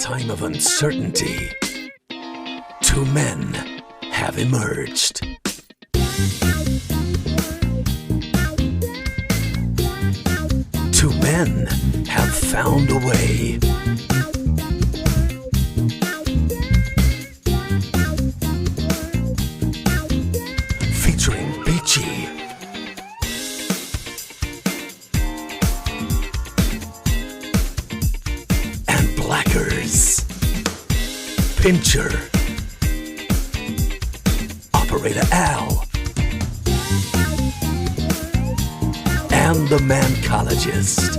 time of uncertainty, two men have emerged. Two men have found a way. Featuring Beechy and Blackers, Pincher, Operator Al, and the Mancologist.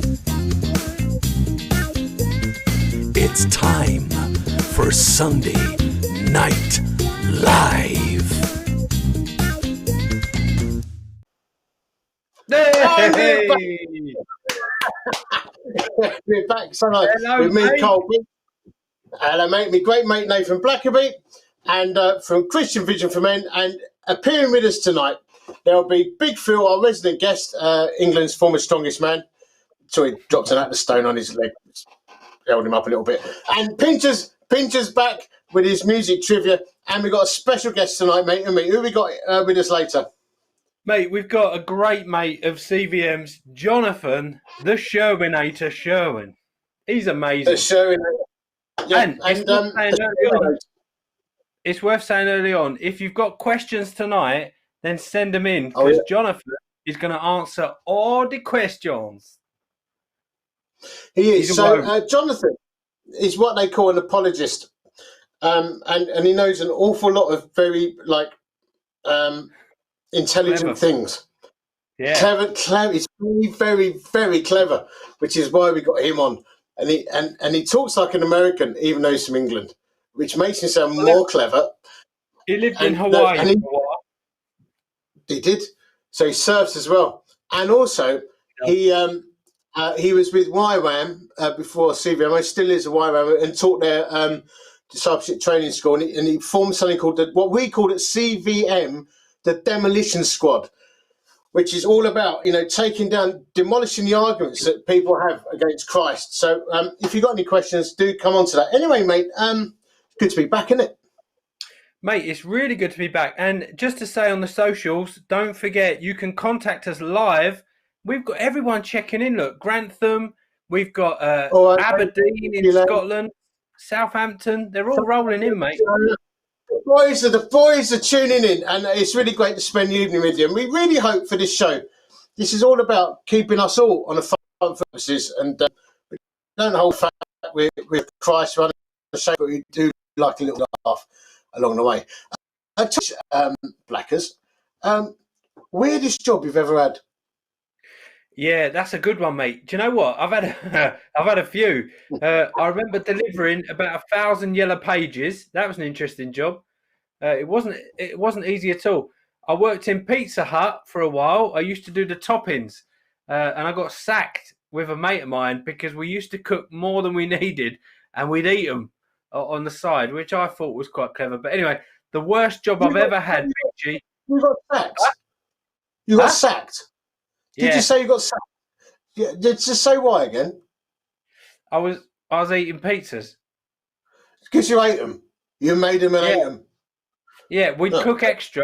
It's time for Sunday Night Live. Hey! We're back tonight with me, mate. Cole. Hello, mate. My great mate Nathan Blackerby, and from Christian Vision for Men. And appearing with us tonight, there'll be Big Phil, our resident guest, England's former strongest man. Sorry, dropped an Atlas stone on his leg, held him up a little bit. And Pincher's back with his music trivia, and we've got a special guest tonight, mate. And me, who we got with us later? Mate, we've got a great mate of CVM's, Jonathan, the Sherwinator Sherwin. He's amazing. The show, yeah, And it's worth saying early on, if you've got questions tonight, then send them in, because Jonathan is going to answer all the questions. He is. So Jonathan is what they call an apologist, and he knows an awful lot of very intelligent Clever. things. Yeah. Clever. He's very, very, very clever, which is why we got him on. And he talks like an American, even though he's from England, which makes him sound more clever. He lived in And, Hawaii. and he did. So he surfs as well. And also, he was with YWAM before CVM. He still is a YWAM and taught their discipleship training school. And he formed something called what we called at CVM, the Demolition Squad, which is all about, demolishing the arguments that people have against Christ. So if you've got any questions, do come on to that. Anyway, mate, good to be back, isn't it? Mate, it's really good to be back. And just to say on the socials, don't forget, you can contact us live. We've got everyone checking in. Look, Grantham, we've got Aberdeen in Scotland, Southampton. They're all rolling in, mate. The boys are tuning in, and it's really great to spend the evening with you. And we really hope for this show. This is all about keeping us all on a fun purposes, and we don't hold back with Christ running the show, but we do like a little laugh along the way. Blackers, weirdest job you've ever had? Yeah, that's a good one, mate. Do you know what? I've had a few. I remember delivering about 1,000 yellow pages. That was an interesting job. It wasn't easy at all. I worked in Pizza Hut for a while. I used to do the toppings, and I got sacked with a mate of mine because we used to cook more than we needed, and we'd eat them on the side, which I thought was quite clever. But anyway, the worst job I've ever had, Beechy. You got sacked. You got sacked. Did you say you got sacked? Yeah, just say why again? I was eating pizzas. Because you ate them. You made them and ate them. Yeah, we'd cook extra,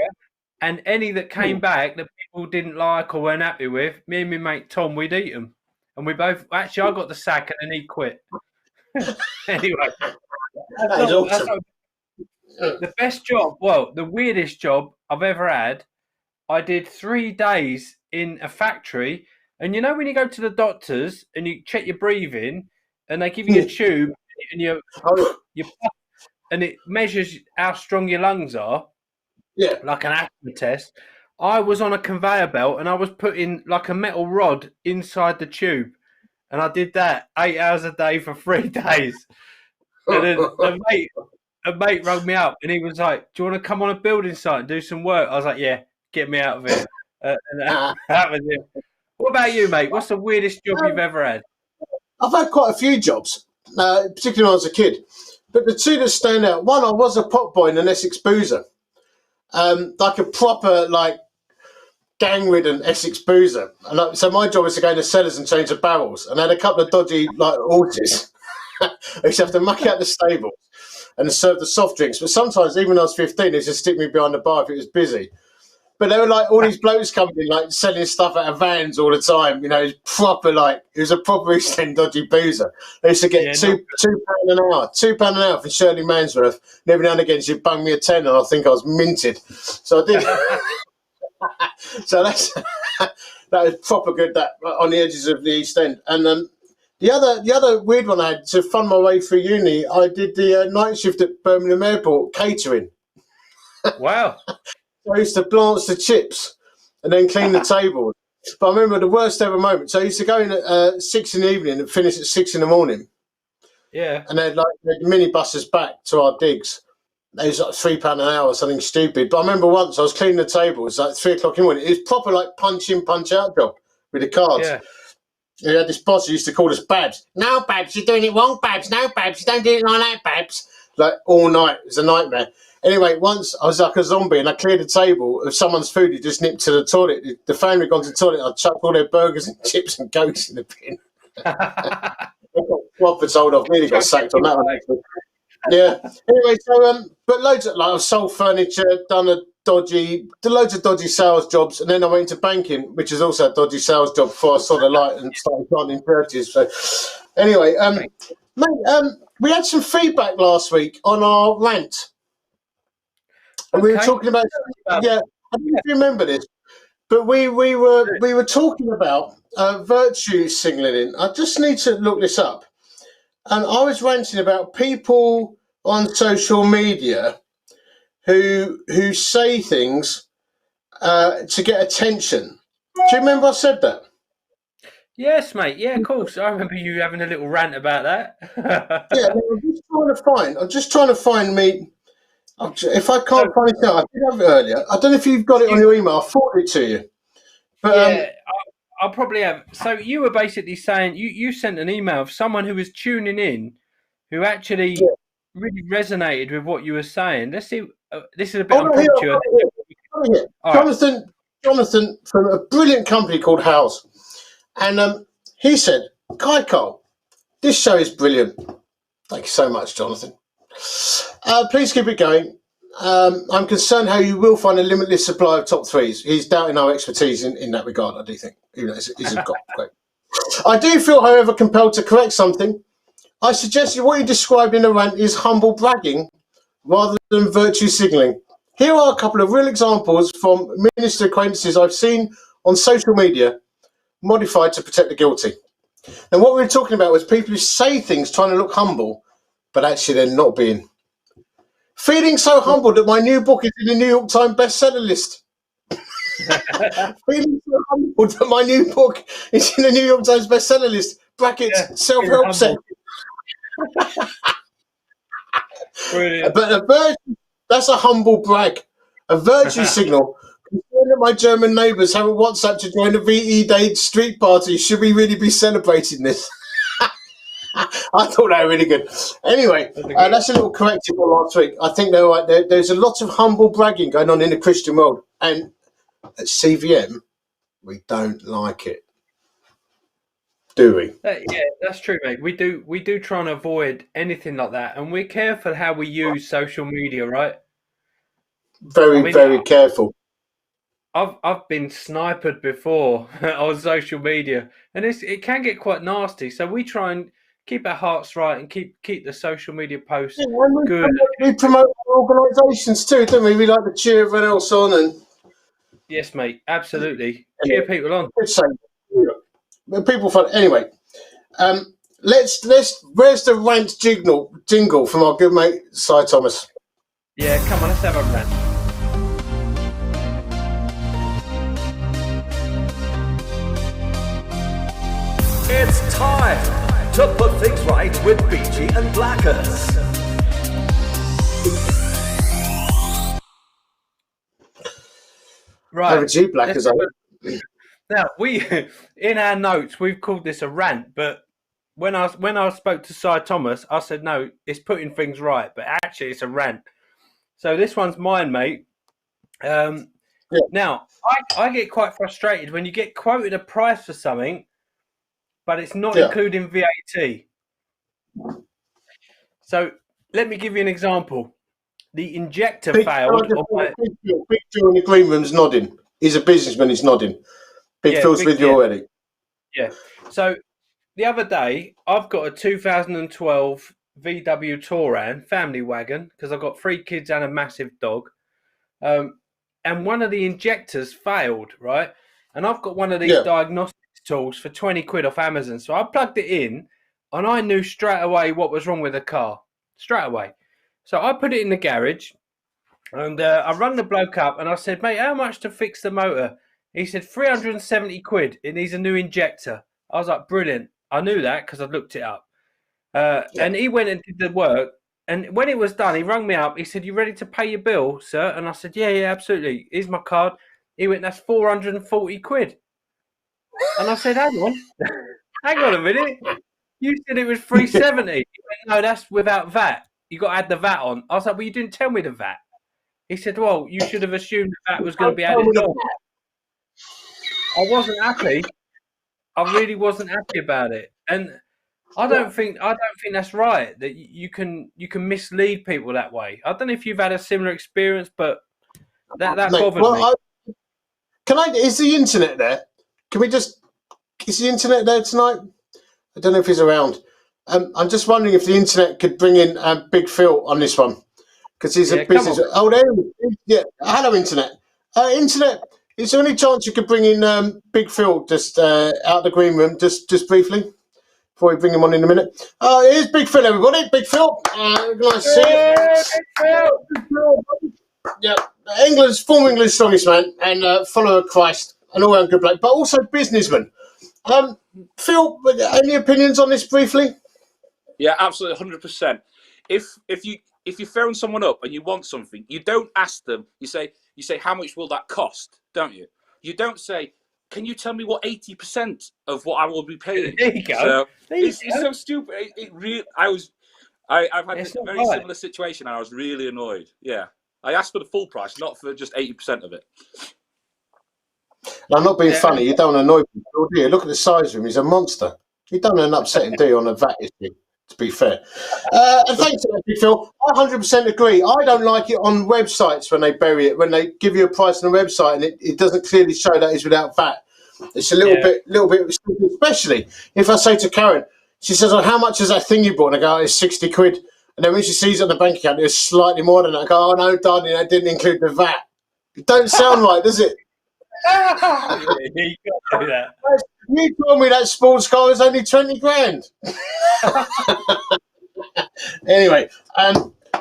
and any that came back that people didn't like or weren't happy with, me and my mate Tom, we'd eat them. And we both, actually, I got the sack and then he quit. Anyway. That is awesome. The best job, the weirdest job I've ever had, I did 3 days in a factory. And you know when you go to the doctors and you check your breathing and they give you a tube and you and it measures how strong your lungs are, like an asthma test. I was on a conveyor belt and I was putting like a metal rod inside the tube, and I did that 8 hours a day for 3 days. And then a mate rang me up and he was like, "Do you want to come on a building site and do some work?" I was like, "Yeah, get me out of here." And that was it. What about you, mate? What's the weirdest job you've ever had? I've had quite a few jobs, particularly when I was a kid. But the two that stand out, one, I was a pot boy in an Essex boozer. Like a proper, gang-ridden Essex boozer. And so my job was to go in the cellars and change the barrels. And I had a couple of dodgy, horses. I used to have to muck out the stables and serve the soft drinks. But sometimes, even when I was 15, they used to stick me behind the bar if it was busy. But they were like all these blokes coming in, like selling stuff out of vans all the time. You know, it was a proper East End dodgy boozer. They used to get £2 an hour, £2 an hour for Shirley Mansworth. And every now and again, she'd bung me a 10, and I think I was minted. So I did. So that was proper good. That on the edges of the East End, and the other weird one I had to fund my way through uni. I did the night shift at Birmingham Airport catering. Wow. I used to blanch the chips and then clean the tables. But I remember the worst ever moment. So I used to go in at 6 in the evening and finish at 6 in the morning. Yeah. And they'd minibus us back to our digs. It was like £3 an hour or something stupid. But I remember once I was cleaning the tables like 3 o'clock in the morning. It was proper like punch in, punch out job with the cards. Yeah. We had this boss who used to call us Babs. No, Babs, you're doing it wrong, Babs. No, Babs, you don't do it like that, Babs. Like all night. It was a nightmare. Anyway, once I was like a zombie and I cleared a table of someone's food who just nipped to the toilet. The family had gone to the toilet. I chucked all their burgers and chips and cokes in the bin. I got proper told off. Nearly got sacked on that one, actually. Yeah. Anyway, so but loads of I've sold furniture, done loads of dodgy sales jobs, and then I went into banking, which is also a dodgy sales job before I saw the light and started planting churches. So anyway, mate, we had some feedback last week on our rant. And we were talking about I don't know if you remember this, but we were talking about virtue signaling. I just need to look this up. And I was ranting about people on social media who say things to get attention. Do you remember I said that? Yes, mate. Yeah, of course. I remember you having a little rant about that. Yeah, I'm just trying to find me. If I can't find it out, I did have it earlier. I don't know if you've got it on your email. I'll forward it to you. But, yeah, I'll probably have. So you were basically saying you sent an email of someone who was tuning in, who actually really resonated with what you were saying. Let's see. This is a bit impromptu. Jonathan from a brilliant company called House, and he said, "Kai Cole, this show is brilliant. Thank you so much, Jonathan. Please keep it going. I'm concerned how you will find a limitless supply of top threes." He's doubting our expertise in that regard, I do think. Even though he's a great. I do feel, however, compelled to correct something. I suggested what you described in the rant is humble bragging rather than virtue signalling. Here are a couple of real examples from minister acquaintances I've seen on social media, modified to protect the guilty. And what we were talking about was people who say things trying to look humble, but actually they're not being. Feeling so humbled that my new book is in the New York Times bestseller list. Feeling so humbled that my new book is in the New York Times bestseller list. Brackets, self-help section. Brilliant. But a virtue, that's a humble brag. A virtue signal. Concerned that my German neighbours have a WhatsApp to join the VE Day street party. Should we really be celebrating this? I thought they were really good. Anyway, that's a little corrective for last week. I think they're right. There's a lot of humble bragging going on in the Christian world. And at CVM, we don't like it. Do we? Yeah, that's true, mate. We do try and avoid anything like that. And we're careful how we use social media, right? Very careful. I've been sniped before on social media, and it can get quite nasty. So we try and keep our hearts right and keep the social media posts good. We promote our organisations too, don't we? We like to cheer everyone else on and. Yes, mate. Absolutely, cheer people on. But people find anyway. Let's. Where's the rant jingle from our good mate Cy Thomas? Yeah, come on, let's have a rant. It's time to put things right with Beechy and Blackers. Right, Blackers. Now in our notes we've called this a rant, but when I spoke to Cy Thomas, I said no, it's putting things right, but actually it's a rant. So this one's mine, mate. Now I get quite frustrated when you get quoted a price for something, but it's not including VAT. So let me give you an example. The injector Big failed. Big Phil in the green room's nodding. He's a businessman. He's nodding. Big Phil's with you already. Yeah. So the other day, I've got a 2012 VW Touran family wagon because I've got 3 kids and a massive dog. And one of the injectors failed, right? And I've got one of these diagnostics tools for 20 quid off Amazon. So I plugged it in and I knew straight away what was wrong with the car. Straight away. So I put it in the garage and I rang the bloke up and I said, mate, how much to fix the motor? He said, 370 quid. It needs a new injector. I was like, brilliant. I knew that because I'd looked it up. And he went and did the work. And when it was done, he rang me up. He said, you ready to pay your bill, sir? And I said, yeah, absolutely. Here's my card. He went, that's 440 quid. And I said, hang on. Hang on a minute. You said it was 370. He went, no, that's without VAT. You got to add the VAT on. I was like, well, you didn't tell me the VAT. He said, well, you should have assumed the VAT was going to be added on. I wasn't happy. I really wasn't happy about it. And I don't think that's right. That you can mislead people that way. I don't know if you've had a similar experience, but that bothered me. Is the internet there? Is the internet there tonight? I don't know if he's around. I'm just wondering if the internet could bring in Big Phil on this one because he's a business. Oh, there. Hello, internet. Internet. Is there any chance you could bring in Big Phil just out the green room, just briefly? Before we bring him on in a minute. Here's Big Phil, everybody. Big Phil. Nice to see you. Big Phil. Yeah, former England's strongest man and follower of Christ, an all-round good bloke, but also businessman. Phil, any opinions on this briefly? Yeah, absolutely, 100%. If you phone someone up and you want something, you don't ask them. You say, how much will that cost? Don't you? You don't say, can you tell me what 80% of what I will be paying? There you go. So it's so stupid. I've had a very similar situation and I was really annoyed. Yeah. I asked for the full price, not for just 80% of it. I'm not being funny. You don't annoy people, do you? Look at the size of him. He's a monster. You don't end up upsetting, do you, on a VAT issue, to be fair. And thanks to that, Phil. I 100% agree. I don't like it on websites when they bury it, when they give you a price on a website and it doesn't clearly show that it's without VAT. It's a little bit, especially if I say to Karen, she says, how much is that thing you bought? And I go, it's 60 quid. And then when she sees it on the bank account, it's slightly more than that. I go, oh no, darling, that didn't include the VAT. It don't sound right, does it? You got to do that. You told me that sports car was only 20 grand. Anyway, I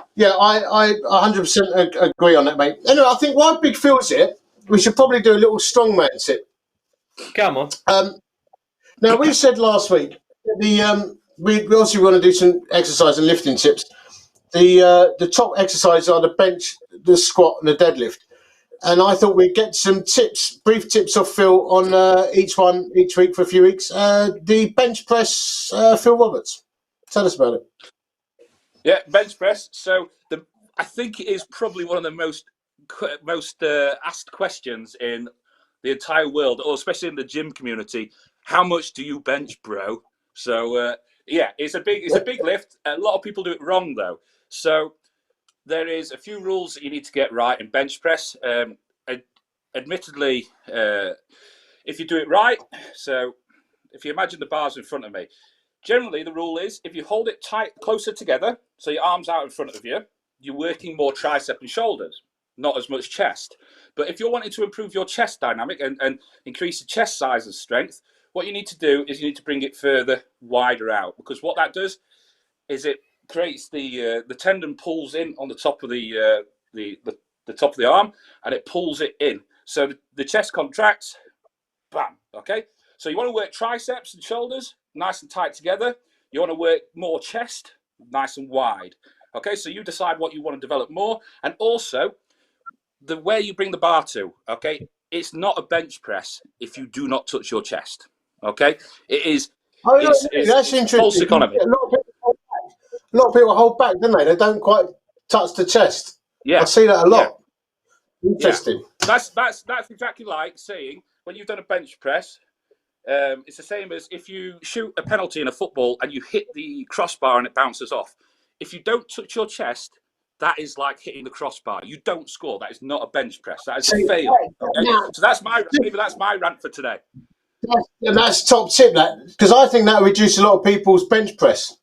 100% agree on that, mate. Anyway, I think while Big Phil's here, we should probably do a little strongman tip. Come on. Now, we said last week we obviously want to do some exercise and lifting tips. The top exercises are the bench, the squat, and the deadlift. And I thought we'd get some tips, brief tips off Phil on each week for a few weeks. The bench press, Phil Roberts. Tell us about it. Yeah, bench press. So I think it is probably one of the most asked questions in the entire world, or especially in the gym community. How much do you bench, bro? So it's a big lift. A lot of people do it wrong though. So there is a few rules that you need to get right in bench press. Admittedly, if you do it right, so if you imagine the bars in front of me, generally the rule is if you hold it tight, closer together, so your arms out in front of you, you're working more tricep and shoulders, not as much chest. But if you're wanting to improve your chest dynamic and increase the chest size and strength, what you need to do is you need to bring it further, wider out, because what that does is it creates the tendon pulls in on the top of the top of the arm, and it pulls it in. So the chest contracts, bam, okay? So you want to work triceps and shoulders, nice and tight together. You want to work more chest, nice and wide. Okay, so you decide what you want to develop more. And also, the way you bring the bar to, okay? It's not a bench press if you do not touch your chest, okay? It is... That's interesting. False economy. A lot of people hold back, don't they? They don't quite touch the chest. Yeah. I see that a lot. Yeah. Interesting. Yeah. That's exactly like saying when you've done a bench press, it's the same as if you shoot a penalty in a football and you hit the crossbar and it bounces off. if you don't touch your chest, that is like hitting the crossbar. You don't score. That is not a bench press. That is a fail. Okay? So that's my rant for today. That's top tip, that, because I think that would reduce a lot of people's bench press.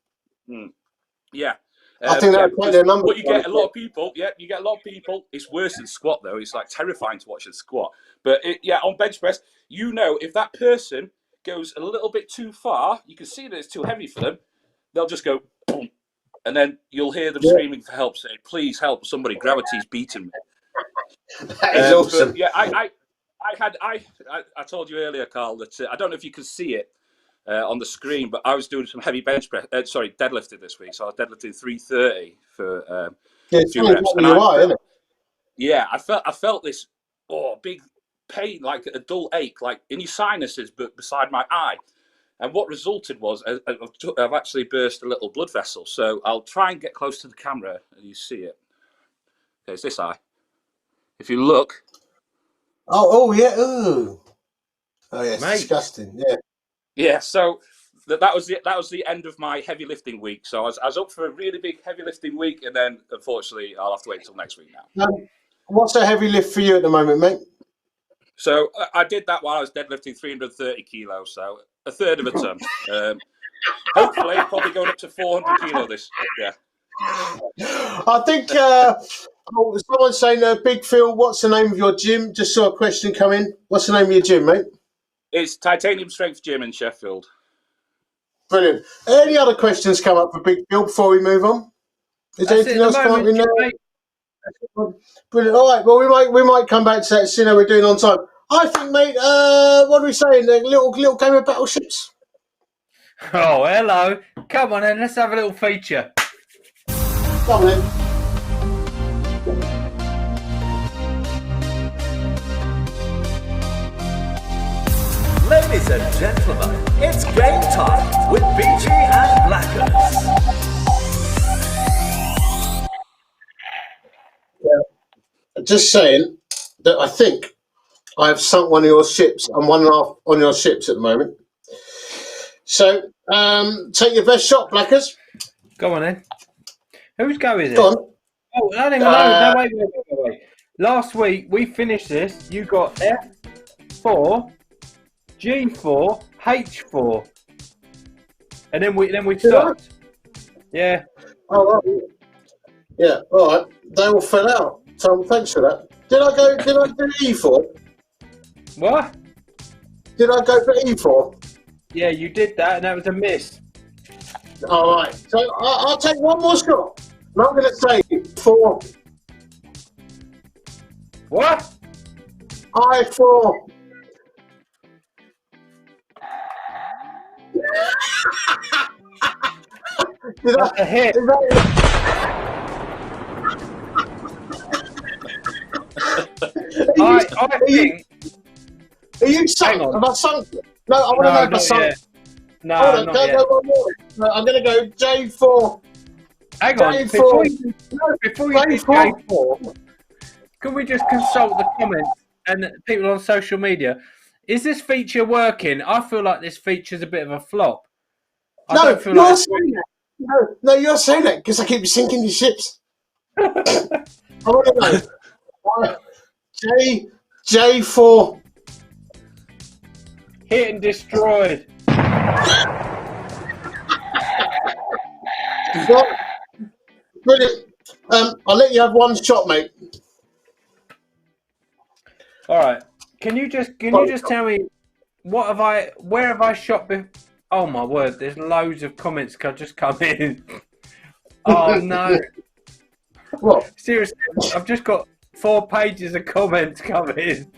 Yeah. I think that would take their number. But you get a lot of people. Yeah, you get a lot of people. It's worse than squat though. It's like terrifying to watch a squat. But on bench press, if that person goes a little bit too far, you can see that it's too heavy for them. They'll just go boom, and then you'll hear them screaming for help, saying, "Please help! Somebody! Gravity's beating me." That is awesome. But, I told you earlier, Carl, that I don't know if you can see it on the screen, but I was doing some heavy bench press. Deadlifting this week, so I was deadlifting 330 for a few reps. And I felt this big pain, like a dull ache, like in your sinuses, but beside my eye. And what resulted was I've actually burst a little blood vessel. So I'll try and get close to the camera and you see it. Okay, it's this eye. If you look. Oh yeah. Ooh. Oh yeah, it's disgusting. Yeah. Yeah. So that was the end of my heavy lifting week. So I was up for a really big heavy lifting week, and then unfortunately I'll have to wait until next week now. What's a heavy lift for you at the moment, mate? So I did that while I was deadlifting 330 kilos, so a third of a ton. Hopefully, probably going up to 400 kilo this. Yeah. I think someone's saying, Big Phil, what's the name of your gym? Just saw a question come in. What's the name of your gym, mate? It's Titanium Strength Gym in Sheffield. Brilliant. Any other questions come up for Big Phil before we move on? Is there anything else come up in there? Brilliant. All right. Well, we might come back to that as soon as we're doing on time. I think, mate. What are we saying? A little game of Battleships. Oh, hello. Come on, then. Let's have a little feature. Come on, then. Ladies and gentlemen, it's game time with Beechy and Blackers. Just saying that I think I have sunk one of your ships. I'm 1.5 on your ships at the moment. So take your best shot, Blackers. Go on then. Whose go is it? Go on. Oh, no, wait. Last week we finished this. You got F4, G4, H4, and then we stopped. Yeah. Oh, right. Yeah. All right. They all fell out. So thanks for that. Did I do E4? What? Did I go for E4? Yeah, you did that, and that was a miss. All right. So I'll take one more shot. And I'm going to say 4. What? I4. That's a hit. I think. Are you sunk? Have I sunk? No, I want to know if I sunk. Yet. No, hold on, not yet. No, I'm going to go J4. Hang on. Before you do J4, can we just consult the comments and people on social media? Is this feature working? I feel like this feature's a bit of a flop. No, you're saying that. No, you're saying that because I keep sinking your ships. I want to know. J4. Hit and destroyed. Brilliant. I'll let you have one shot, mate. All right. Can you just tell me where have I shot? Oh my word! There's loads of comments just come in. Oh no! What? Seriously, I've just got 4 pages of comments coming.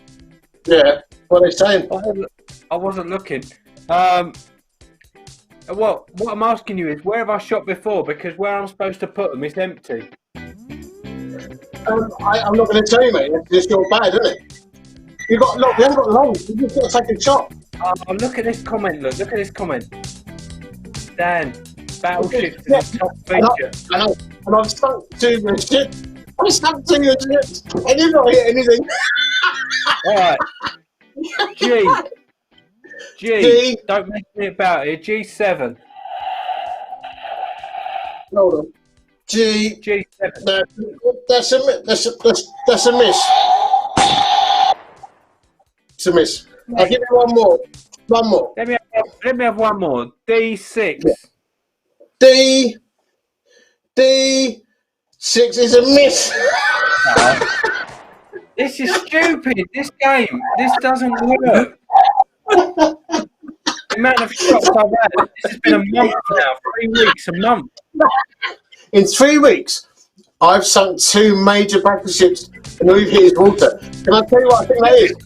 Yeah. What are they saying? I wasn't looking. What I'm asking you is, where have I shot before? Because where I'm supposed to put them is empty. I'm not going to tell you, mate. It's your bad, isn't it? We haven't got long. You just got to take a shot. Oh, look at this comment. Look at this comment. Dan, Battleships is a top feature. I know. And I've sunk to your ship. I sunk to your ships. And you've not hit anything. All right. G. Don't mess me about it. G7. Hold on. G. G7. No, that's a miss. It's a miss. I'll give you one more. One more. Let me have one more. D6. D6 is a miss. This is stupid. This game. This doesn't work. The amount of shots I've had. This has been a month now. 3 weeks. A month. In 3 weeks, I've sunk 2 major battleships and all you've hit is water. Can I tell you what I think that is?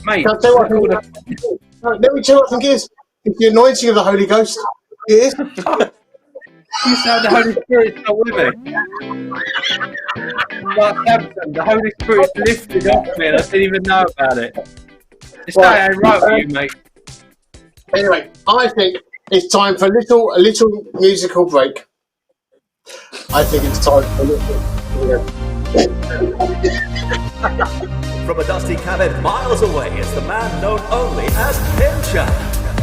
Mate. Can I tell you what I think that is? Let me tell you what I think it is. It's the anointing of the Holy Ghost. It is. You said the Holy Spirit's not with me. Like Samson, the Holy Spirit's lifted off me and I didn't even know about it. This guy ain't right with you, mate. Anyway, I think it's time for a little musical break. I think it's time for a little. From a dusty cabin miles away, it's the man known only as Pincher.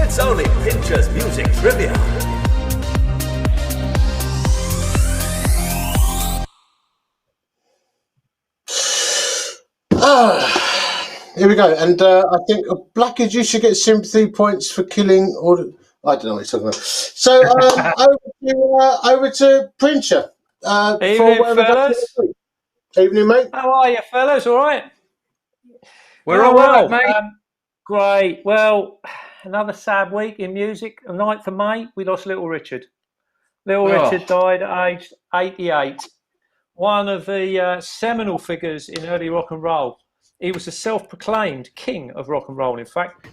It's only Pincher's Music Trivia. Here we go, and I think Blackers, you should get sympathy points for killing, or I don't know what you're talking about. So over to Pincher. Evening, fellas. Evening, mate. How are you, fellas? All right? We're all right, mate. Great. Well, another sad week in music. The 9th of May, we lost Little Richard. Richard died at age 88. One of the seminal figures in early rock and roll. He was a self-proclaimed king of rock and roll, in fact.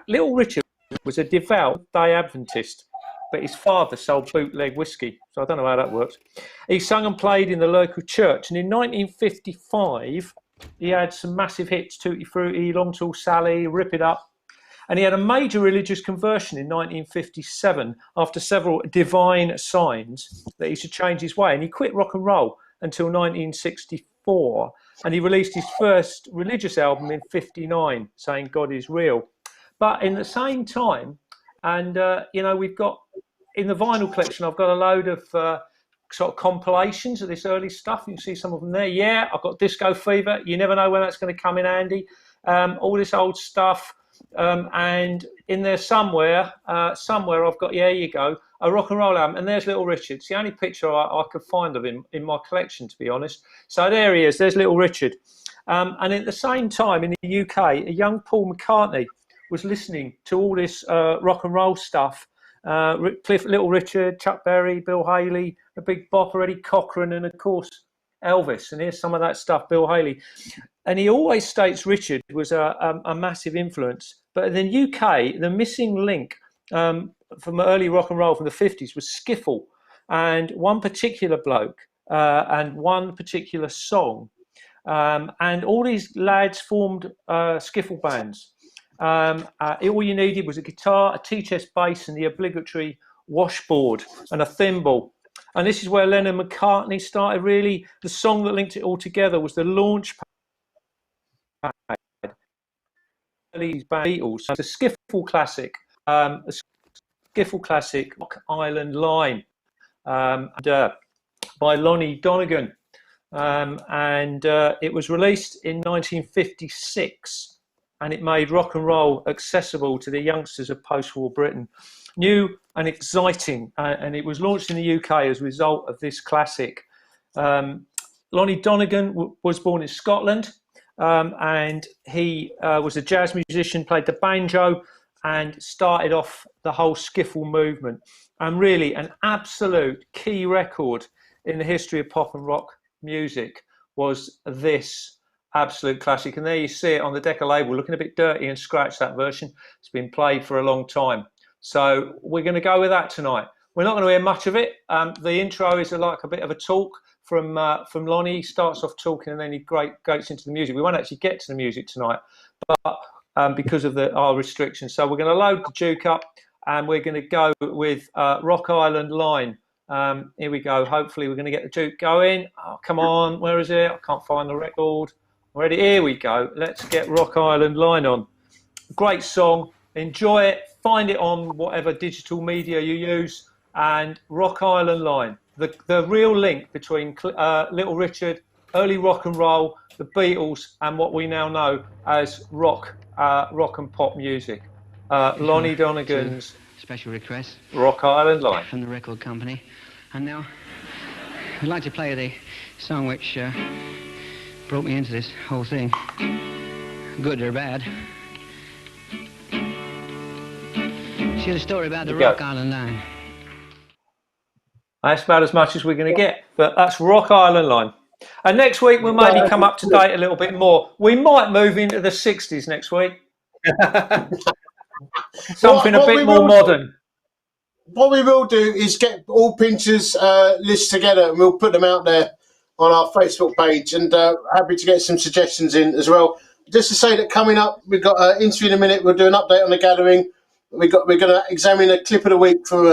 Little Richard was a devout Day Adventist, but his father sold bootleg whiskey, so I don't know how that works. He sung and played in the local church, and in 1955, he had some massive hits, Tutti Frutti, Long Tall Sally, Rip It Up, and he had a major religious conversion in 1957 after several divine signs that he should change his way, and he quit rock and roll until 1964, and he released his first religious album in 59, saying God is real. But in the same time, and we've got in the vinyl collection, I've got a load of sort of compilations of this early stuff. You can see some of them there. Yeah, I've got Disco Fever. You never know when that's going to come in handy. All this old stuff, and in there somewhere I've got, yeah, you go, a rock and roll album, and there's Little Richard. It's the only picture I could find of him in my collection, to be honest. So there he is. There's Little Richard. And at the same time, in the UK, a young Paul McCartney was listening to all this rock and roll stuff. Little Richard, Chuck Berry, Bill Haley, the Big Bopper, Eddie Cochran, and of course Elvis. And here's some of that stuff, Bill Haley. And he always states Richard was a massive influence. But in the UK, the missing link from early rock and roll from the 50s was skiffle. And one particular bloke and one particular song. And all these lads formed skiffle bands. All you needed was a guitar, a T-chest bass, and the obligatory washboard and a thimble. And this is where Lennon McCartney started. Really, the song that linked it all together was the launch pad. These Beatles, the skiffle classic, Rock Island Line, by Lonnie Donegan, and it was released in 1956. And it made rock and roll accessible to the youngsters of post-war Britain. New and exciting, and it was launched in the UK as a result of this classic. Lonnie Donegan was born in Scotland, and he was a jazz musician, played the banjo, and started off the whole skiffle movement. And really an absolute key record in the history of pop and rock music was this absolute classic. And there you see it on the Decca label, looking a bit dirty and scratched, that version. It's been played for a long time. So we're going to go with that tonight. We're not going to hear much of it. The intro is like a bit of a talk from Lonnie. He starts off talking and then he goes into the music. We won't actually get to the music tonight, but because of our restrictions. So we're going to load the Duke up and we're going to go with Rock Island Line. Here we go. Hopefully we're going to get the Duke going. Oh, come on. Where is it? I can't find the record. Ready? Here we go. Let's get Rock Island Line on. Great song. Enjoy it. Find it on whatever digital media you use. And Rock Island Line. the real link between Little Richard, early rock and roll, the Beatles, and what we now know as rock and pop music. Lonnie Donegan's special request Rock Island Line from the record company. And now I'd like to play the song which brought me into this whole thing, good or bad. She had a story about the Rock Island Line. That's about as much as we're going to get, but that's Rock Island Line. And next week we'll maybe come up to date a little bit more. We might move into the 60s next week. Something a bit more modern. What we will do is get all Pinchers lists together and we'll put them out there on our Facebook page, and happy to get some suggestions in as well. Just to say that coming up, we've got an interview in a minute. We'll do an update on the gathering. We're going to examine a clip of the week from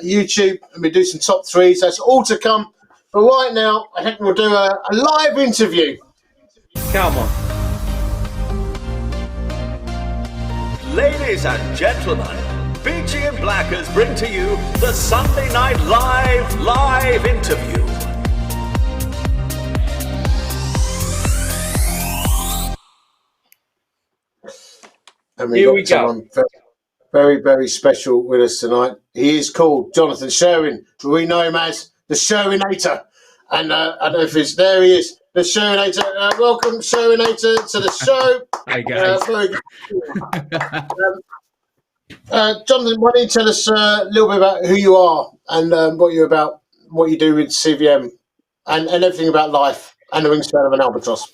YouTube, and we do some top threes. That's all to come. But right now, I think we'll do a live interview. Come on. Ladies and gentlemen, Beechy and Blackers bring to you the Sunday Night Live interview. And we got someone very, very special with us tonight. He is called Jonathan Sherwin. We know him as the Sherwinator. And I don't know if he's there. He is, the Sherwinator. Welcome, Sherwinator, to the show. Hi, guys. Jonathan, why don't you tell us a little bit about who you are and what you're about, what you do with CVM, and everything about life and the wingspan of an albatross.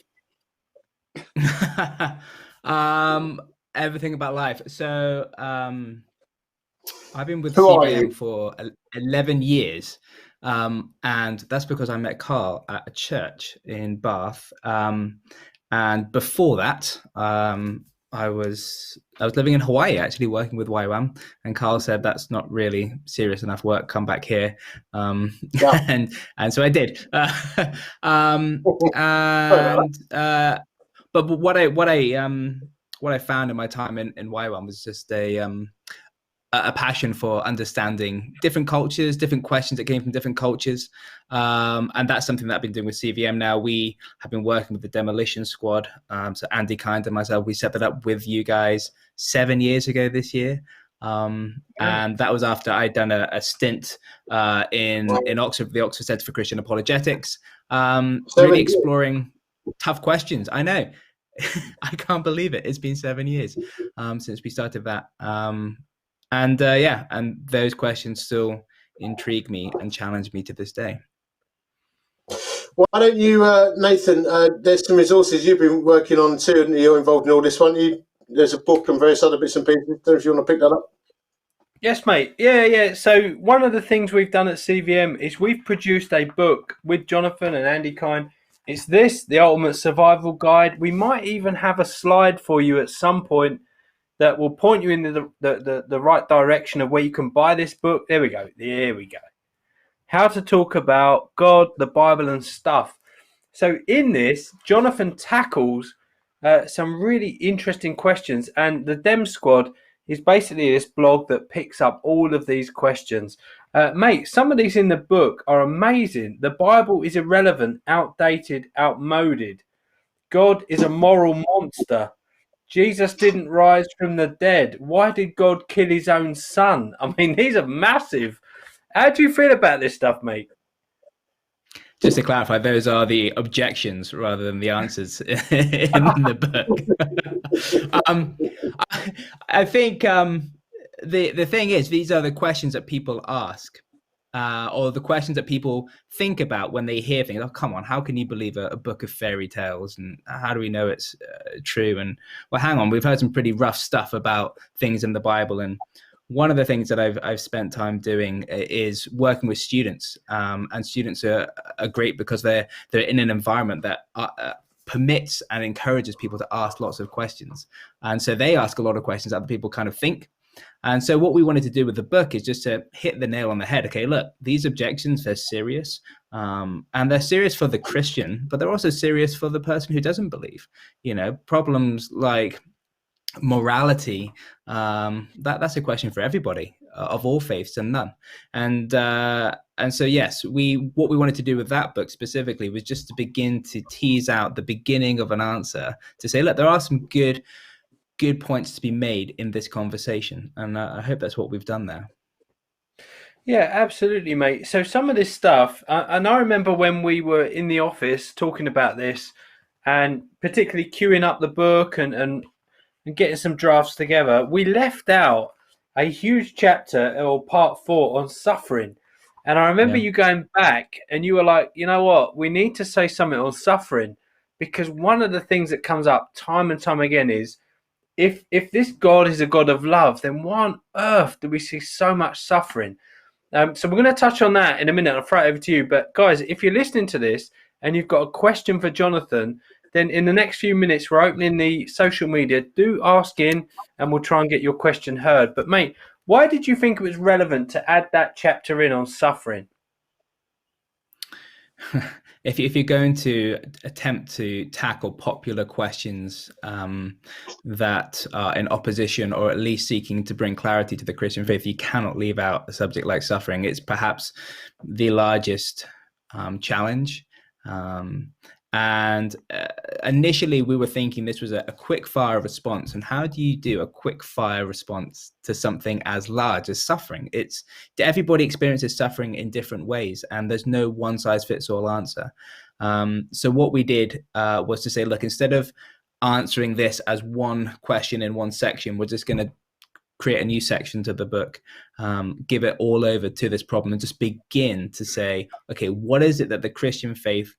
Everything about life. So I've been with Who CVM for 11 years. And that's because I met Carl at a church in Bath. And before that, I was living in Hawaii, actually working with YWAM, and Carl said that's not really serious enough work. Come back here, and so I did. But what I found in my time in YWAM was just a passion for understanding different cultures, different questions that came from different cultures. And that's something that I've been doing with CVM now. We have been working with the Demolition Squad. So Andy Kind and myself, we set that up with you guys 7 years ago this year. And that was after I'd done a stint in Oxford, the Oxford Centre for Christian Apologetics, really exploring tough questions. I know. I can't believe it. It's been 7 years since we started that. And those questions still intrigue me and challenge me to this day. Why don't you, Nathan, there's some resources you've been working on too, and you're involved in all this one. There's a book and various other bits and pieces. I don't know if you want to pick that up. Yes, mate. Yeah. So one of the things we've done at CVM is we've produced a book with Jonathan and Andy Kind. It's the Ultimate Survival Guide. We might even have a slide for you at some point that will point you in the right direction of where you can buy this book. There we go. How to talk about God, the Bible, and stuff. So in this, Jonathan tackles some really interesting questions, and the Dem Squad is basically this blog that picks up all of these questions. Mate, some of these in the book are amazing. The Bible is irrelevant, outdated, outmoded. God is a moral monster. Jesus didn't rise from the dead. Why did God kill his own son? I mean, these are massive. How do you feel about this stuff, mate? Just to clarify, those are the objections rather than the answers in the book. I think the thing is, these are the questions that people ask, or the questions that people think about when they hear things. Oh, come on, how can you believe a book of fairy tales? And how do we know it's true? And well, hang on, we've heard some pretty rough stuff about things in the Bible. And one of the things that I've spent time doing is working with students, and students are great because they're in an environment that permits and encourages people to ask lots of questions, and so they ask a lot of questions that other people kind of think. And so what we wanted to do with the book is just to hit the nail on the head. Okay, look, these objections, they're serious, and they're serious for the Christian, but they're also serious for the person who doesn't believe. You know, problems like morality, that's a question for everybody. of all faiths and none. And so yes, what we wanted to do with that book specifically was just to begin to tease out the beginning of an answer to say, look, there are some good points to be made in this conversation, and I hope that's what we've done there. Yeah, absolutely, mate. So some of this stuff, and I remember when we were in the office talking about this, and particularly queuing up the book and getting some drafts together, we left out a huge chapter or part 4 on suffering. And I remember you going back and you were like, you know what, we need to say something on suffering, because one of the things that comes up time and time again is, if this God is a God of love, then why on earth do we see so much suffering? So we're going to touch on that in a minute. I'll throw it over to you. But guys, if you're listening to this and you've got a question for Jonathan, then in the next few minutes, we're opening the social media. Do ask in and we'll try and get your question heard. But mate, why did you think it was relevant to add that chapter in on suffering? If you're going to attempt to tackle popular questions that are in opposition or at least seeking to bring clarity to the Christian faith, you cannot leave out a subject like suffering. It's perhaps the largest challenge. And initially we were thinking this was a quick fire response. And how do you do a quick fire response to something as large as suffering? Everybody experiences suffering in different ways, and there's no one size fits all answer. So what we did was to say, look, instead of answering this as one question in one section, we're just going to create a new section to the book, give it all over to this problem, and just begin to say, okay, what is it that the Christian faith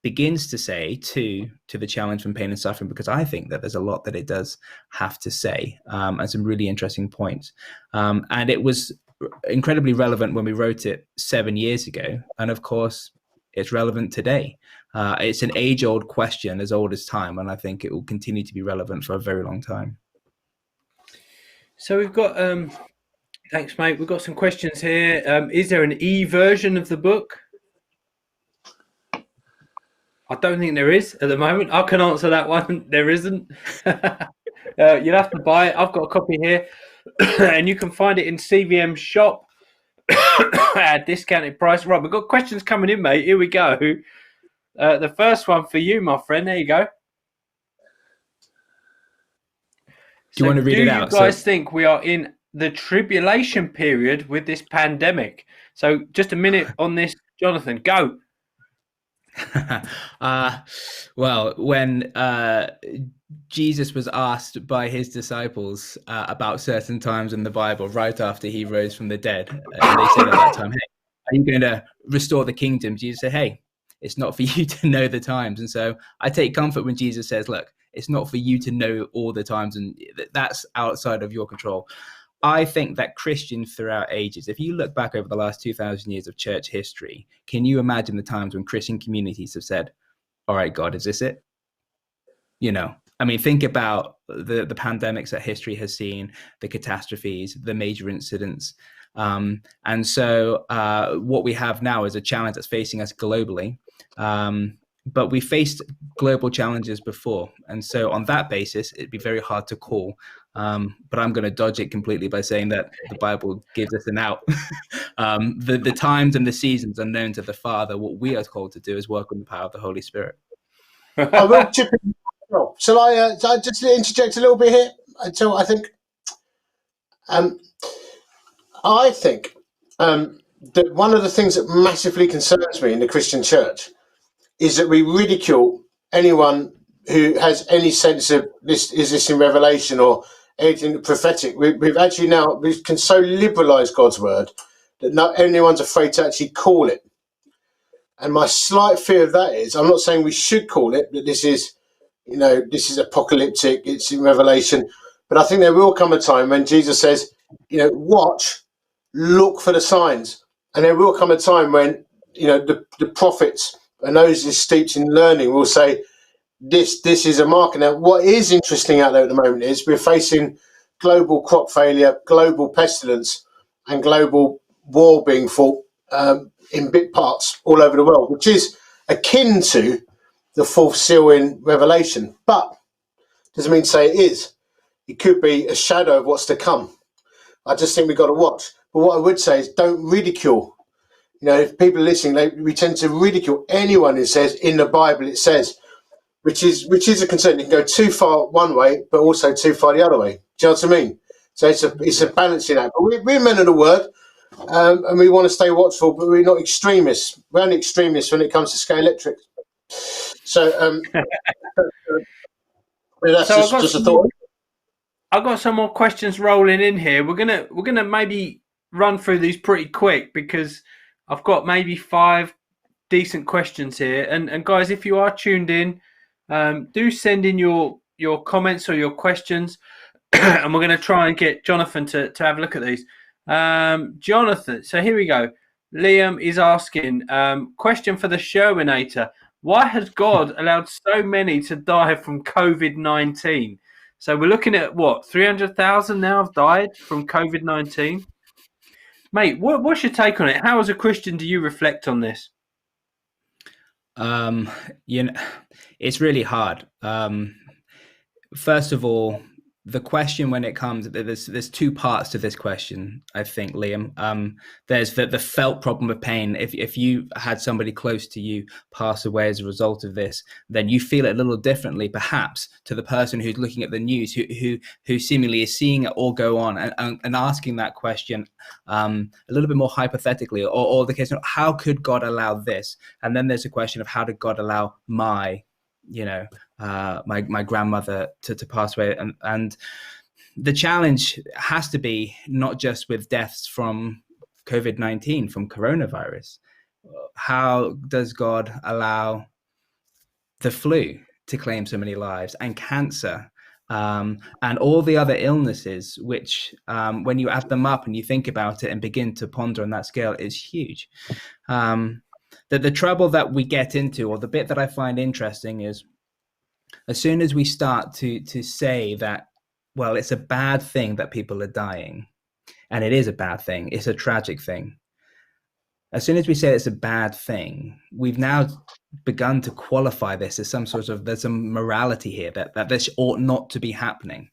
begins to say to the challenge from pain and suffering? Because I think that there's a lot that it does have to say, and some really interesting points. And it was incredibly relevant when we wrote it 7 years ago. And of course, it's relevant today. It's an age-old question, as old as time, and I think it will continue to be relevant for a very long time. So we've got, thanks, mate. We've got some questions here. Is there an e-version of the book? I don't think there is at the moment. I can answer that one. There isn't. You'll have to buy it. I've got a copy here, and you can find it in CVM shop at a discounted price. Right, we've got questions coming in, mate. Here we go. The first one for you, my friend. There you go. Do you want to read it out? Do you guys think we are in the tribulation period with this pandemic? So just a minute on this, Jonathan. Go. Well, when Jesus was asked by his disciples about certain times in the Bible, right after he rose from the dead, and they said at that time, hey, are you going to restore the kingdom? Jesus said, hey, it's not for you to know the times. And so I take comfort when Jesus says, look, it's not for you to know all the times, and that's outside of your control. I think that Christians throughout ages, if you look back over the last 2,000 years of church history, can you imagine the times when Christian communities have said, all right, God, is this it? You know, I mean, think about the pandemics that history has seen, the catastrophes, the major incidents. And so what we have now is a challenge that's facing us globally. But we faced global challenges before. And so on that basis, it'd be very hard to call. But I'm going to dodge it completely by saying that the Bible gives us an out. The times and the seasons are known to the Father. What we are called to do is work on the power of the Holy Spirit. I will chip in. Shall I just interject a little bit here? So I think that one of the things that massively concerns me in the Christian church is that we ridicule anyone who has any sense of this, is this in Revelation or anything prophetic. We can so liberalise God's word that not anyone's afraid to actually call it. And my slight fear of that is, I'm not saying we should call it, that this is apocalyptic, it's in Revelation, but I think there will come a time when Jesus says, watch, look for the signs. And there will come a time when, the prophets and those who are steeped in learning will say, this is a marker. Now, what is interesting out there at the moment is we're facing global crop failure, global pestilence, and global war being fought in big parts all over the world, which is akin to the fourth seal in Revelation. But doesn't mean to say it is. It could be a shadow of what's to come. I just think we've got to watch. But what I would say is don't ridicule. You know, if people are listening, we tend to ridicule anyone who says in the Bible it says, which is a concern. You can go too far one way, but also too far the other way. Do you know what I mean? So it's a balancing act. But we're men of the word, and we want to stay watchful, but we're not extremists. We're only extremists when it comes to scale electric. So that's just a thought. I've got some more questions rolling in here. We're gonna maybe run through these pretty quick because I've got maybe 5 decent questions here. And guys, if you are tuned in, do send in your comments or your questions, and we're going to try and get Jonathan to have a look at these. Jonathan, so here we go. Liam is asking, question for the Sherwinator. Why has God allowed so many to die from COVID-19? So we're looking at what, 300,000 now have died from COVID-19? Mate, what's your take on it? How, as a Christian, do you reflect on this? You know, it's really hard. First of all, the question when it comes, there's 2 parts to this question, I think, Liam. There's the felt problem of pain. If you had somebody close to you pass away as a result of this, then you feel it a little differently, perhaps, to the person who's looking at the news, who seemingly is seeing it all go on and asking that question a little bit more hypothetically, or the case of how could God allow this? And then there's a question of how did God allow my grandmother to pass away, and the challenge has to be not just with deaths from COVID-19, from coronavirus. How does God allow the flu to claim so many lives, and cancer, and all the other illnesses, which when you add them up and you think about it and begin to ponder on that scale, is huge. The trouble that we get into, or the bit that I find interesting, is as soon as we start to say that, well, it's a bad thing that people are dying, and it is a bad thing, it's a tragic thing. As soon as we say it's a bad thing, we've now begun to qualify this as some sort of, there's some morality here that this ought not to be happening.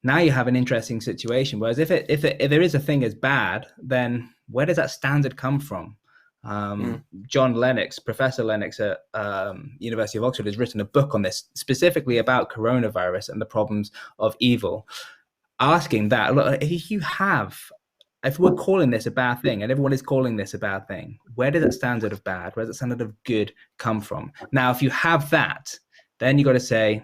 Now you have an interesting situation. Whereas if there is a thing as bad, then where does that standard come from? John Lennox, Professor Lennox at University of Oxford, has written a book on this, specifically about coronavirus and the problems of evil, asking that, look, if we're calling this a bad thing, and everyone is calling this a bad thing, where does that standard of bad, where does that standard of good come from? Now, if you have that, then you got to say,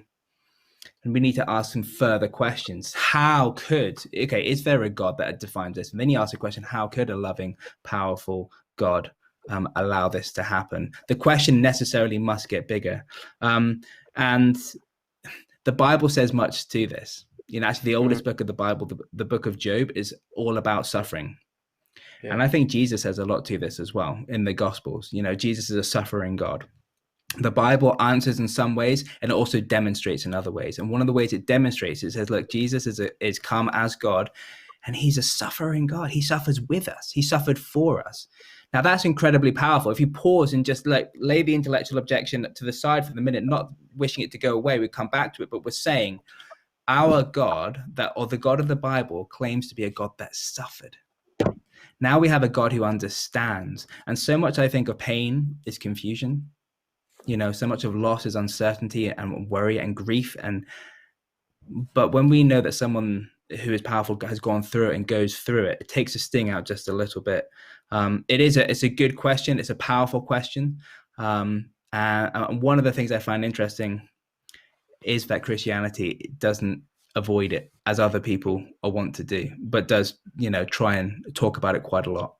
and we need to ask some further questions. Is there a God that defines this? And then you ask the question, how could a loving, powerful God allow this to happen? The question necessarily must get bigger. And the Bible says much to this. Actually, the oldest book of the Bible, the book of Job, is all about suffering. Yeah. And I think Jesus says a lot to this as well in the Gospels. Jesus is a suffering God. The Bible answers in some ways, and it also demonstrates in other ways. And one of the ways it demonstrates, it says, look, Jesus is come as God, and he's a suffering God. He suffers with us. He suffered for us. Now, that's incredibly powerful. If you pause and just lay the intellectual objection to the side for the minute, not wishing it to go away, we come back to it, but we're saying our God, or the God of the Bible, claims to be a God that suffered. Now we have a God who understands. And so much, I think, of pain is confusion. So much of loss is uncertainty and worry and grief. But when we know that someone who is powerful has gone through it and goes through it, it takes the sting out just a little bit. It's a good question. It's a powerful question. And one of the things I find interesting is that Christianity doesn't avoid it as other people want to do, but does, try and talk about it quite a lot.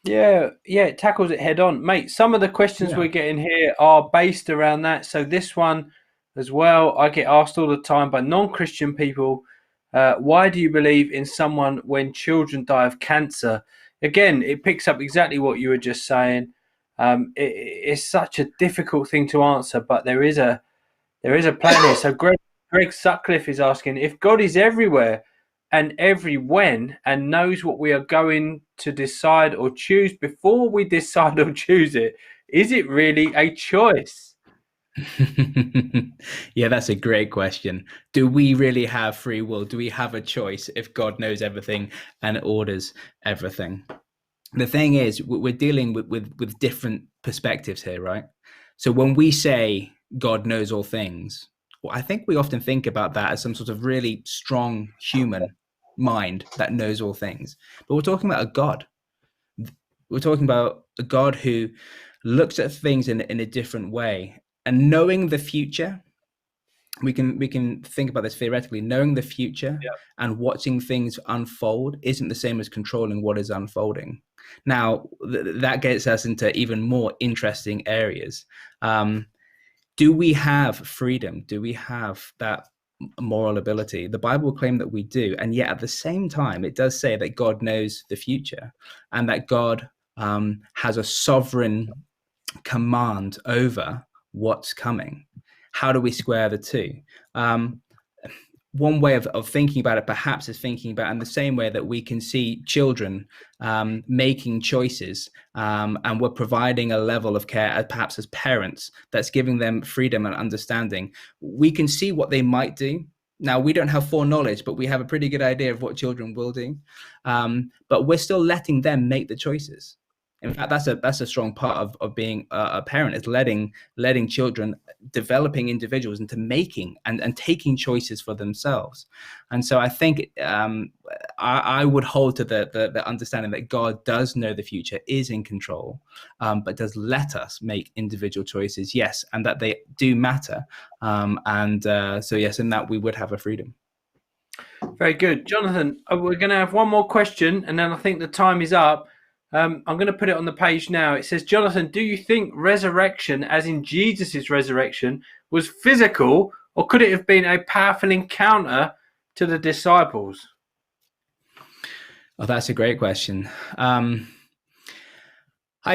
Yeah, it tackles it head on. Mate, some of the questions we're getting here are based around that. So this one as well, I get asked all the time by non-Christian people, why do you believe in someone when children die of cancer? Again, it picks up exactly what you were just saying. It's such a difficult thing to answer, but there is a plan here. So Greg Sutcliffe is asking, if God is everywhere and every when, and knows what we are going to decide or choose before we decide or choose it, is it really a choice? Yeah, that's a great question. Do we really have free will? Do we have a choice if God knows everything and orders everything? The thing is, we're dealing with different perspectives here, right? So when we say God knows all things, well, I think we often think about that as some sort of really strong human mind that knows all things. But we're talking about a God. We're talking about a God who looks at things in a different way. And knowing the future, we can think about this theoretically. Knowing the future and watching things unfold isn't the same as controlling what is unfolding. Now, that gets us into even more interesting areas. Do we have freedom? Do we have that moral ability? The Bible will claim that we do, and yet at the same time, it does say that God knows the future and that God has a sovereign command over what's coming. How do we square the two? One way of thinking about it perhaps is thinking about in the same way that we can see children making choices, and we're providing a level of care perhaps as parents that's giving them freedom and understanding. We can see what they might do. Now, we don't have foreknowledge, but we have a pretty good idea of what children will do, but we're still letting them make the choices. In fact, that's a strong part of being a parent, is letting children, developing individuals into making and taking choices for themselves. And so I think I would hold to the understanding that God does know the future, is in control, but does let us make individual choices, yes, and that they do matter. So yes, in that we would have a freedom. Very good. Jonathan, we're going to have one more question, and then I think the time is up. I'm going to put it on the page now. It says, Jonathan, do you think resurrection, as in Jesus's resurrection, was physical, or could it have been a powerful encounter to the disciples? Oh, that's a great question. I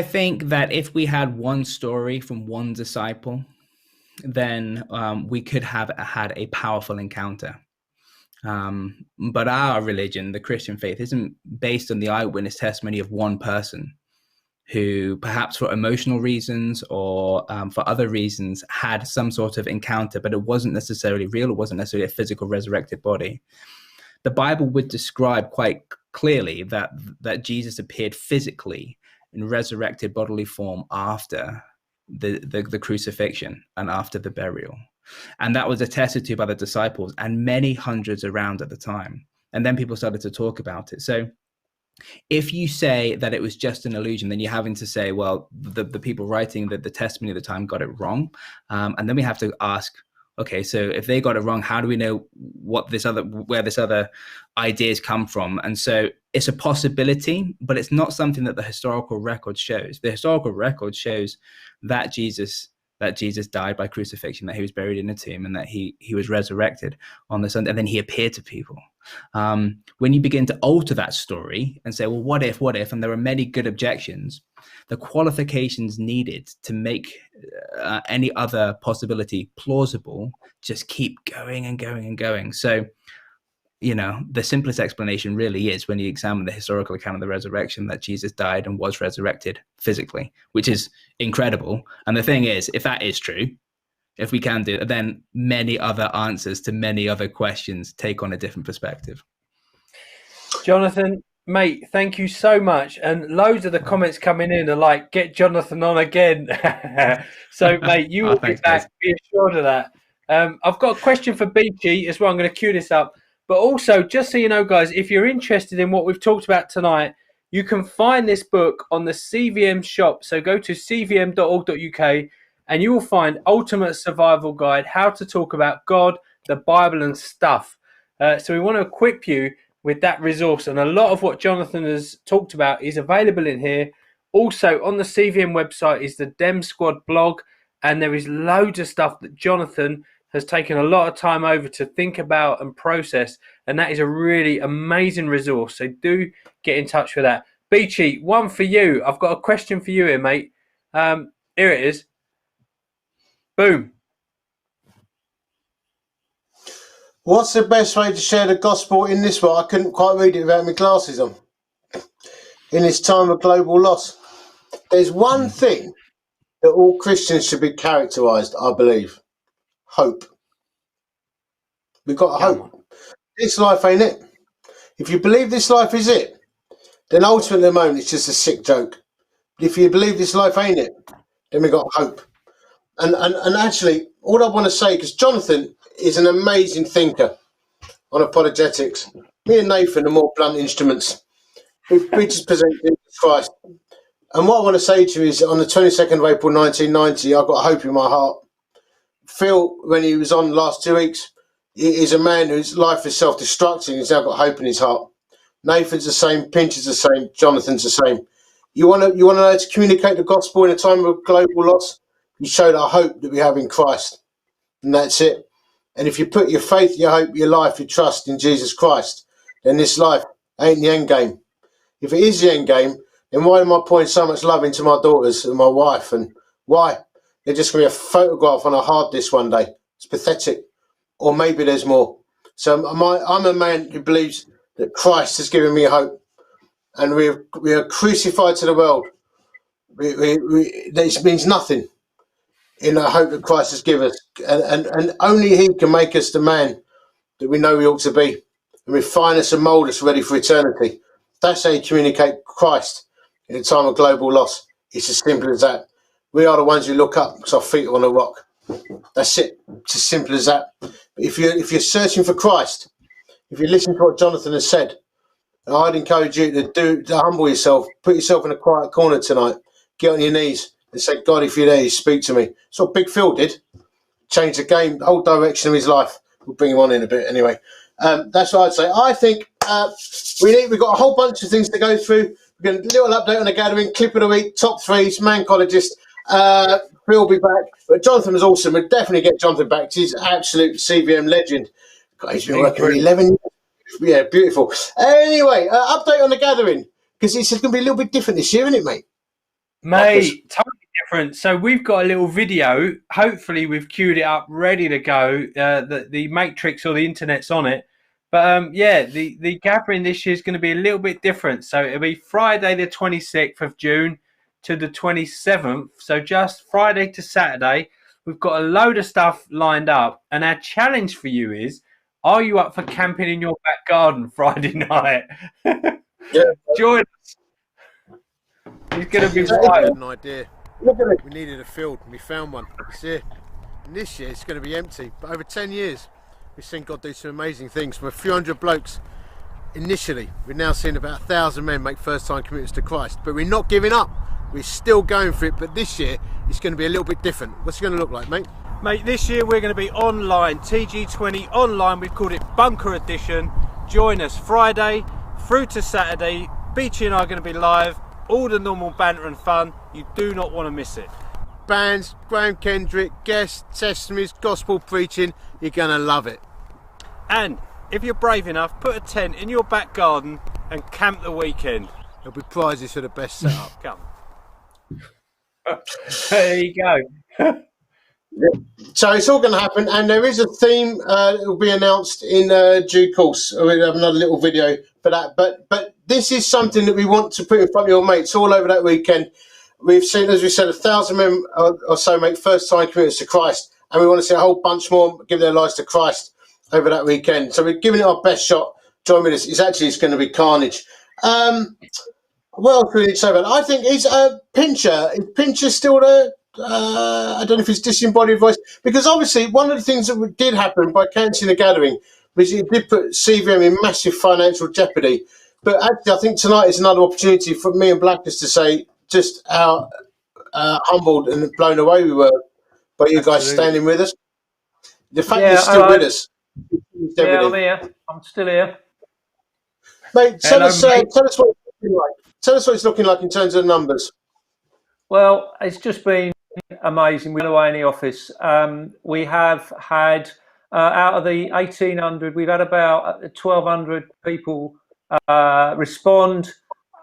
think that if we had one story from one disciple, then we could have had a powerful encounter. But our religion, the Christian faith, isn't based on the eyewitness testimony of one person who perhaps for emotional reasons or for other reasons had some sort of encounter, but it wasn't necessarily real. It wasn't necessarily a physical resurrected body. The Bible would describe quite clearly that Jesus appeared physically in resurrected bodily form after the crucifixion and after the burial. And that was attested to by the disciples and many hundreds around at the time. And then people started to talk about it. So if you say that it was just an illusion, then you're having to say, well, the people writing the testimony at the time got it wrong. And then we have to ask, okay, so if they got it wrong, how do we know where this other ideas come from? And so it's a possibility, but it's not something that the historical record shows. The historical record shows that Jesus died by crucifixion, that he was buried in a tomb, and that he was resurrected on the Sunday, and then he appeared to people. When you begin to alter that story and say, well, what if, and there are many good objections, the qualifications needed to make any other possibility plausible just keep going and going and going. So, the simplest explanation really is, when you examine the historical account of the resurrection, that Jesus died and was resurrected physically, which is incredible. And the thing is, if that is true, if we can do it, then many other answers to many other questions take on a different perspective. Jonathan, mate, thank you so much. And loads of the comments coming in are like, get Jonathan on again. So, mate, you will be back. Be assured of that. I've got a question for Beechy as well. I'm going to cue this up. But also, just so you know, guys, if you're interested in what we've talked about tonight, you can find this book on the CVM shop. So go to cvm.org.uk and you will find Ultimate Survival Guide, How to Talk About God, the Bible and Stuff. So we want to equip you with that resource. And a lot of what Jonathan has talked about is available in here. Also, on the CVM website is the Dem Squad blog. And there is loads of stuff that Jonathan has taken a lot of time over to think about and process, and that is a really amazing resource. So do get in touch with that. Beechy, one for you. I've got a question for you here, mate. Here it is. Boom. What's the best way to share the gospel in this world? I couldn't quite read it without my glasses on. In this time of global loss, there's one thing that all Christians should be characterised, I believe. Hope. We've got hope. This life ain't it. If you believe this life is it, then ultimately at the moment it's just a sick joke. But if you believe this life ain't it, then we've got hope. And actually, all I want to say, because Jonathan is an amazing thinker on apologetics. Me and Nathan are more blunt instruments. We just present Jesus Christ. And what I want to say to you is, on the 22nd of April 1990, I've got hope in my heart. Phil, when he was on the last 2 weeks, he's a man whose life is self-destructing. He's now got hope in his heart. Nathan's the same, Pinch is the same, Jonathan's the same. You want to know how to communicate the gospel in a time of global loss? You show that hope that we have in Christ. And that's it. And if you put your faith, your hope, your life, your trust in Jesus Christ, then this life ain't the end game. If it is the end game, then why am I pouring so much love into my daughters and my wife? And why? They're just going to be a photograph on a hard disk one day. It's pathetic. Or maybe there's more. So I'm a man who believes that Christ has given me hope. And we are crucified to the world. This means nothing in the hope that Christ has given us. And only he can make us the man that we know we ought to be. And refine us and mould us ready for eternity. That's how you communicate Christ in a time of global loss. It's as simple as that. We are the ones who look up because our feet are on a rock. That's it. It's as simple as that. But if you're searching for Christ, if you listen to what Jonathan has said, I'd encourage you to humble yourself, put yourself in a quiet corner tonight, get on your knees and say, God, if you're there, you speak to me. That's what Big Phil did. Changed the game, the whole direction of his life. We'll bring him on in a bit anyway. That's what I'd say. I think we've got a whole bunch of things to go through. We're going to do a little update on the gathering, clip of the week, top threes, Mancologist. Phil will be back. But Jonathan was awesome. We'll definitely get Jonathan back. He's an absolute CVM legend. God, he's been working for 11 years. Yeah, beautiful. Anyway, update on the gathering, because it's going to be a little bit different this year, isn't it, mate? Mate, totally different. So we've got a little video. Hopefully we've queued it up, ready to go. The matrix or the internet's on it. But the gathering this year is going to be a little bit different. So it'll be Friday the 26th of June to the 27th. So just Friday to Saturday. We've got a load of stuff lined up. And our challenge for you is, are you up for camping in your back garden Friday night? Yeah. Join us. It's going to be wild. An idea. We needed a field and we found one. It's here. And this year it's going to be empty. But over 10 years, we've seen God do some amazing things. From a few hundred blokes initially, we've now seen about 1,000 men make first-time commitments to Christ. But we're not giving up. We're still going for it. But this year, it's going to be a little bit different. What's it going to look like, mate? Mate, this year we're going to be online, TG20 online. We've called it Bunker Edition. Join us Friday through to Saturday. Beechy and I are going to be live. All the normal banter and fun. You do not want to miss it. Bands, Graham Kendrick, guests, testimonies, gospel preaching. You're going to love it. And if you're brave enough, put a tent in your back garden and camp the weekend. There'll be prizes for the best setup. Come. There you go. So it's all going to happen, and there is a theme that will be announced in due course. We'll have another little video for that. But this is something that we want to put in front of your mates all over that weekend. We've seen, as we said, 1,000 men or so make first-time commitments to Christ, and we want to see a whole bunch more give their lives to Christ over that weekend. So we're giving it our best shot. Join with us. It's going to be carnage. What else do we need to say about it? I think is Pincher still there? I don't know if it's disembodied voice, because obviously one of the things that did happen by cancelling the gathering was it did put CVM in massive financial jeopardy. But actually, I think tonight is another opportunity for me and Blackers to say just how humbled and blown away we were by you guys standing with us. The fact you're still with us. Yeah, I'm here. I'm still here. Mate, tell us what it's looking like. Tell us what it's looking like in terms of numbers. Well, it's just been amazing. We're away in the office. We have had, out of the 1,800, we've had about 1,200 people respond.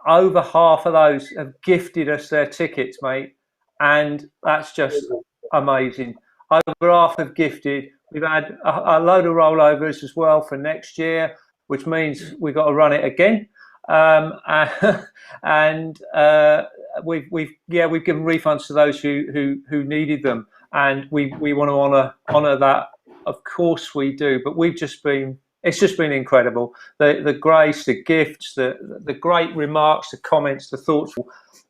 Over half of those have gifted us their tickets, mate. And that's just amazing. Over half have gifted. We've had a load of rollovers as well for next year, which means we've got to run it again. and we've given refunds to those who needed them, and we want to honour that. Of course we do, but it's just been incredible. The grace, the gifts, the great remarks, the comments, the thoughts.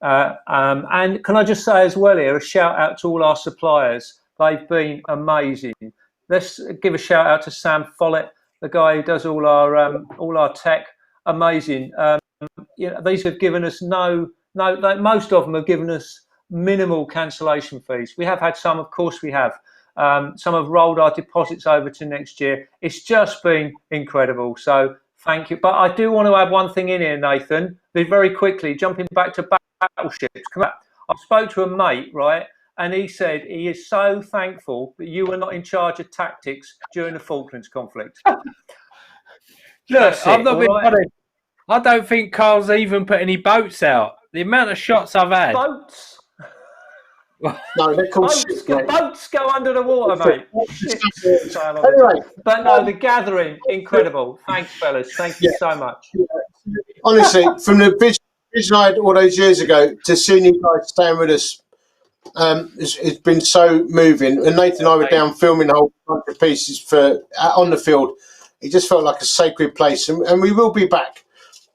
And can I just say as well here, a shout out to all our suppliers. They've been amazing. Let's give a shout out to Sam Follett, the guy who does all our tech. Amazing. These have given us most of them have given us minimal cancellation fees. We have had some, of course we have. Some have rolled our deposits over to next year. It's just been incredible. So thank you. But I do want to add one thing in here, Nathan. Very quickly, jumping back to Battleships. I spoke to a mate, right? And he said he is so thankful that you were not in charge of tactics during the Falklands conflict. Look, I'm not being funny. I don't think Carl's even put any boats out. The amount of shots I've had. Boats? No, they're called ships, mate. Boats go under the water, mate. Anyway, but no, the gathering, incredible. Thanks, fellas. Thank you so much. Honestly, from the vision I had all those years ago to seeing you guys staying with us, it's been so moving. And Nathan and I were down filming a whole bunch of pieces on the field. It just felt like a sacred place, and we will be back.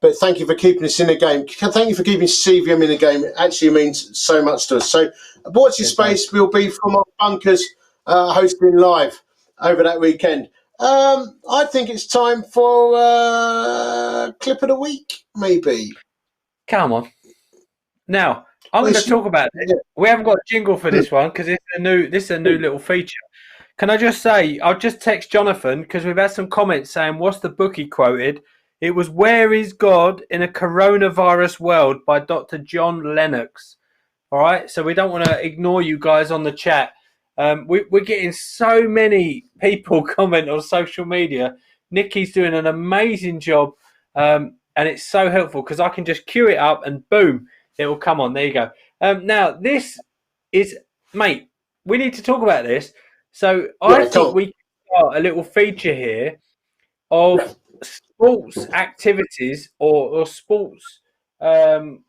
But thank you for keeping us in the game. Thank you for keeping CVM in the game. It actually means so much to us. So, Watch Your Space will be from our bunkers hosting live over that weekend. I think it's time for clip of the week, maybe. Come on. Now, I'm going to talk about it. Yeah. We haven't got a jingle for this one because this is a new little feature. Can I just say, I'll just text Jonathan because we've had some comments saying, what's the book he quoted? It was Where is God in a Coronavirus World by Dr. John Lennox. All right, so we don't want to ignore you guys on the chat. We're getting so many people comment on social media. Nikki's doing an amazing job, and it's so helpful because I can just queue it up and boom, it will come on. There you go. Now, this is, mate, we need to talk about this. So I think we can start a little feature here of sports activities or sports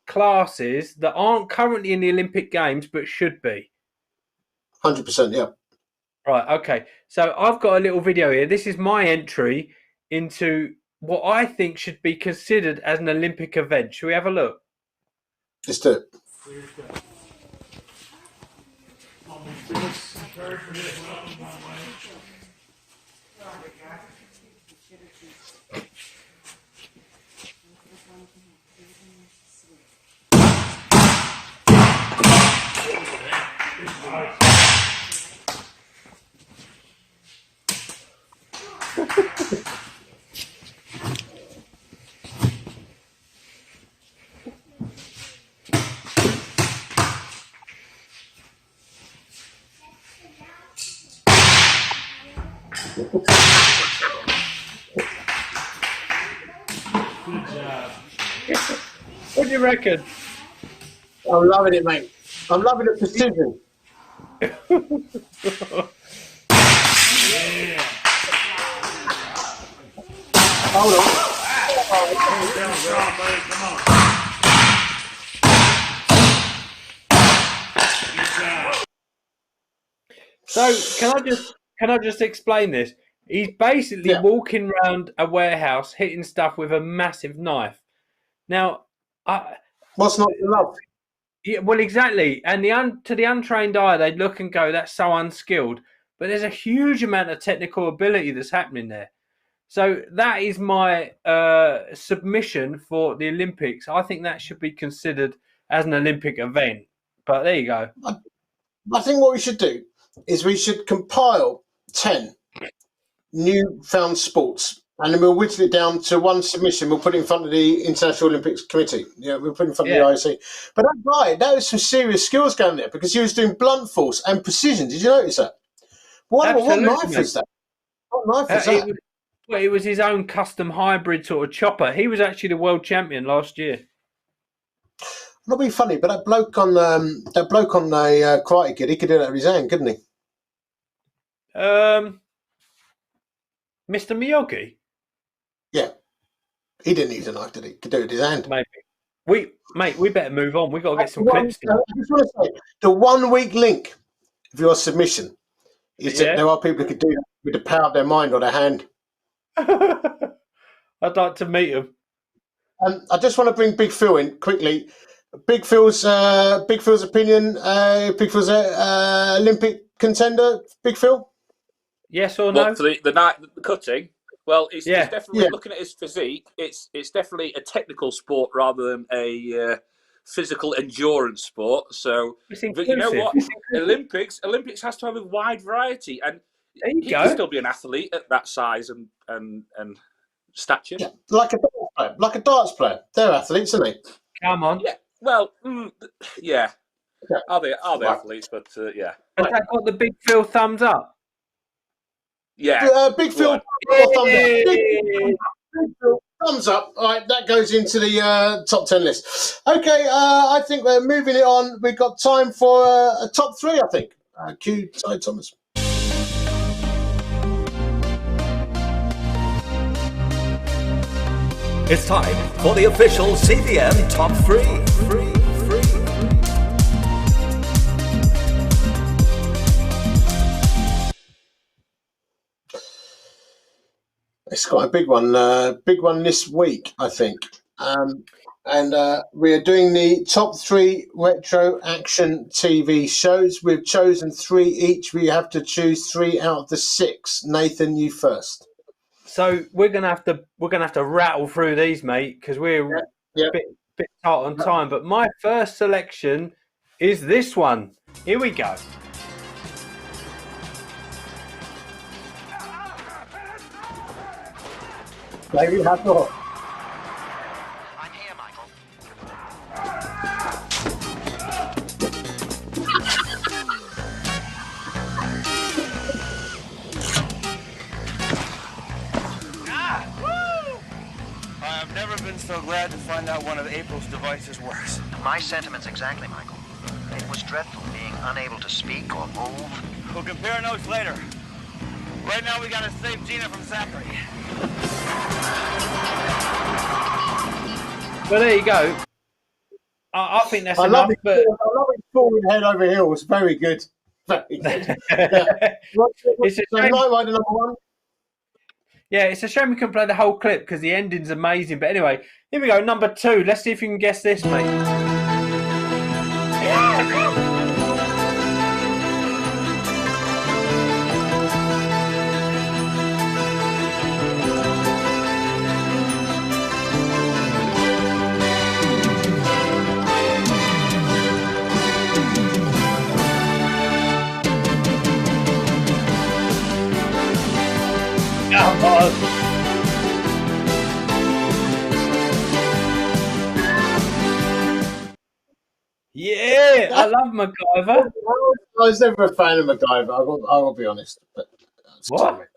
classes that aren't currently in the Olympic Games but should be. 100%, yeah. Right, okay. So I've got a little video here. This is my entry into what I think should be considered as an Olympic event. Should we have a look? Let's do it. What do you reckon? I'm loving it, mate. I'm loving the precision. Hold on. So can I just explain this? He's basically walking around a warehouse hitting stuff with a massive knife. Now, what's not to love? Yeah, well, exactly. And to the untrained eye, they'd look and go, "That's so unskilled." But there's a huge amount of technical ability that's happening there. So that is my submission for the Olympics. I think that should be considered as an Olympic event. But there you go. I think what we should do is we should compile 10 newfound sports, and then we'll whittle it down to one submission. We'll put it in front of the International Olympics Committee. Yeah, we'll put it in front of the IOC. But that guy, that was some serious skills going there because he was doing blunt force and precision. Did you notice that? What knife was that? What knife was that? It was his own custom hybrid sort of chopper. He was actually the world champion last year. Not being funny, but that bloke on the Karate Kid, he could do that with his hand, couldn't he? Mr. Miyagi? Yeah. He didn't use a knife, did he? Could do it with his hand. Maybe. We better move on. We got to get some clips. I just want to say, the 1 week link of your submission is that there are people who could do that with the power of their mind or their hand. I'd like to meet him. I just want to bring Big Phil in quickly. Big Phil's opinion. Big Phil's Olympic contender. Big Phil. Yes or no? But for the cutting, well, it's definitely looking at his physique. It's definitely a technical sport rather than a physical endurance sport. So, but you know what? Olympics has to have a wide variety, and he can still be an athlete at that size and stature. Yeah, like a darts player. They're athletes, aren't they? Come on. Yeah. Well, yeah. Are they athletes? But yeah. Has that got the Big Phil thumbs up? Yeah. Big Phil. Big Phil, thumbs up. All right, that goes into the top 10 list. Okay, I think we're moving it on. We've got time for a top 3, I think. Cue Ty Thomas. It's time for the official CVM Top 3. It's quite a big one this week, I think. And we're doing the top 3 retro action TV shows. We've chosen 3 each. We have to choose 3 out of the 6. Nathan, you first. So we're gonna have to rattle through these, mate, because we're a bit tight on time. But my first selection is this one. Here we go. Maybe have to. I'm here, Michael. I have never been so glad to find out one of April's devices works. My sentiments exactly, Michael. It was dreadful being unable to speak or move. We'll compare notes later. Right now we gotta save Gina from Zachary. Well, there you go. I think that's enough. I love it falling head over heels. Very good. Very good. It's a shame. Night Rider number 1. Yeah, it's a shame we couldn't play the whole clip because the ending's amazing. But anyway, here we go. Number 2. Let's see if you can guess this, mate. Come on. Yeah, I love MacGyver. I was never a fan of MacGyver. I will be honest. But what?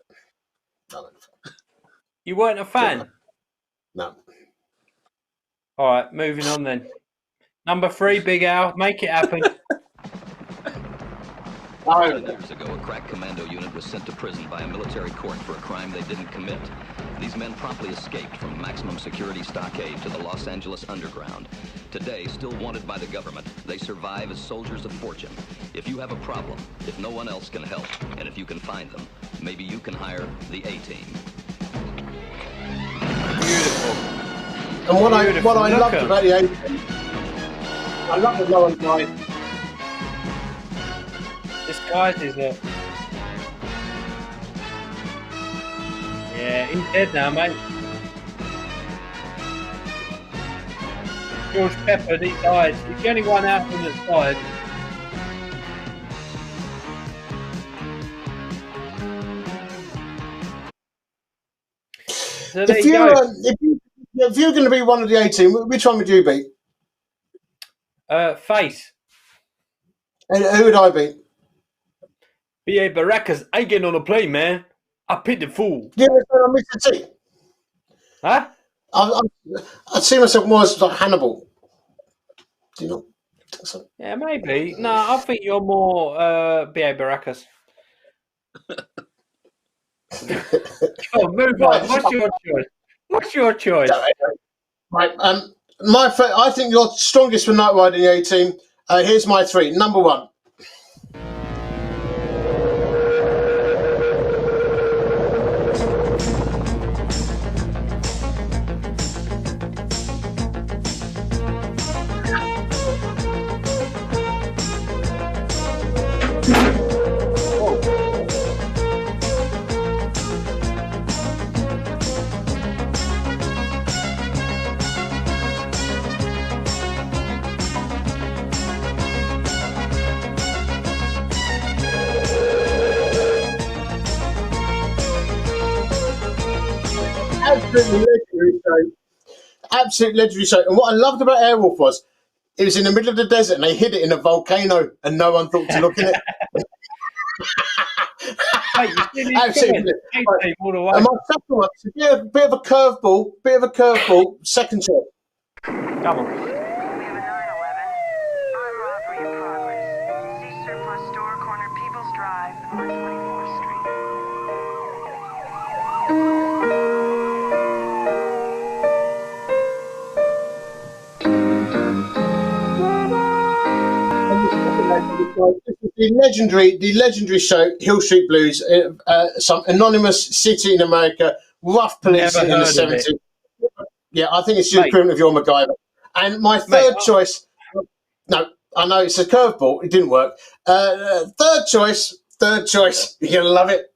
You weren't a fan? No. All right, moving on then. Number 3, Big Al. Make it happen. 7 years ago, a crack commando unit was sent to prison by a military court for a crime they didn't commit. These men promptly escaped from maximum security stockade to the Los Angeles underground. Today, still wanted by the government, they survive as soldiers of fortune. If you have a problem, if no one else can help, and if you can find them, maybe you can hire the A-Team. Beautiful. And what I loved about the A-Team, I love that no one died. Disguises it. Yeah, he's dead now, mate. George Pepper, he died. He's the only one out from that's died. So there you go. If you're going to be one of the A-Team, which one would you be? Face. And who would I be? B.A. Baracus, I ain't getting on a plane, man. I picked the fool. Yeah, I'm Mr. T. Huh? I see myself more as like Hannibal. Do you not think so? Yeah, maybe. No, I think you're more B.A. Baracus. Come on, move on. What's your choice? What's your choice? Right. I think you're strongest for Night Ride in the A-Team. Here's my three. Number one. Absolutely legendary show. Absolutely legendary show. And what I loved about Airwolf was it was in the middle of the desert and they hid it in a volcano and no one thought to look in it. Absolutely. All the way. And my second one, it's a bit of a curveball, second choice. Come on. We have a 911. Armed robbery in progress. See surplus store corner People's Drive on 24th Street. The legendary show, Hill Street Blues, some anonymous city in America, rough policing in the 70s. Yeah, I think it's the equivalent of your MacGyver. And my third choice, no, I know it's a curveball, it didn't work. Third choice, you're going to love it.